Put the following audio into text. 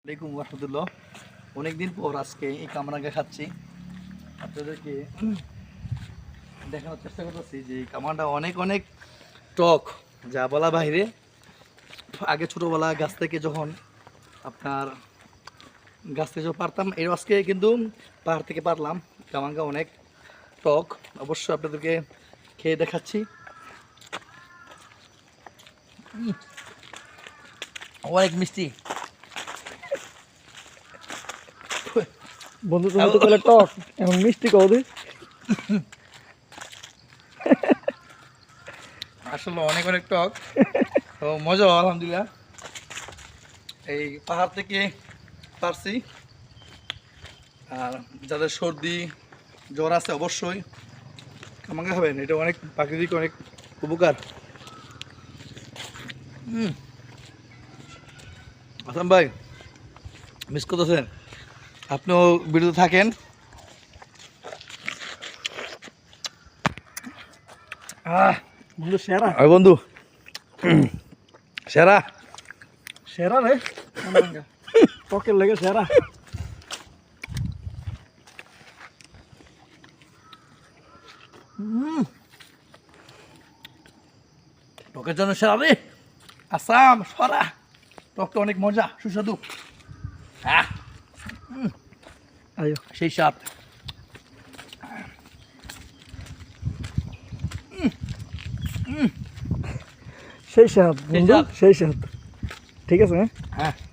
আসসালামু আলাইকুম রহমতুল্লাহ। অনেকদিন পর আজকে এই কামরাঙ্গা খাচ্ছি। আপনাদেরকে দেখানোর চেষ্টা করতেছি যে এই কামানটা অনেক অনেক টক, যা বলা বাইরে। আগে ছোটোবেলা গাছ থেকে যখন পারতাম, এর আজকে কিন্তু পাহাড় থেকে পারলাম। কামাঙ্গা অনেক টক, অবশ্যই আপনাদেরকে খেয়ে দেখাচ্ছি। অনেক মিষ্টি বন্ধু, তুমি তো বলে টক এবং মিষ্টি কও আসলে অনেক অনেক টক তো মজা, আলহামদুলিল্লাহ। এই পাহাড় থেকে পারছি। আর যাদের সর্দি জ্বর আছে অবশ্যই কামাঙ্গা খাবেন, এটা অনেক প্রাকৃতিক, অনেক উপকার। আসাম ভাই, মিস করতেছেন, আপনিও ভিডিওতে থাকেন। বন্ধু সেরা বন্ধু সেরা সেরা রে টকের লেগে সেরা। টকের জন্য সেরা রে, আসাম সরা। টকটা অনেক মজা, সুস্বাদু। আয়ো সেই স্বাদ। সেই স্বাদ বন্ধু, সেই স্বাদ। ঠিক আছে। হ্যাঁ।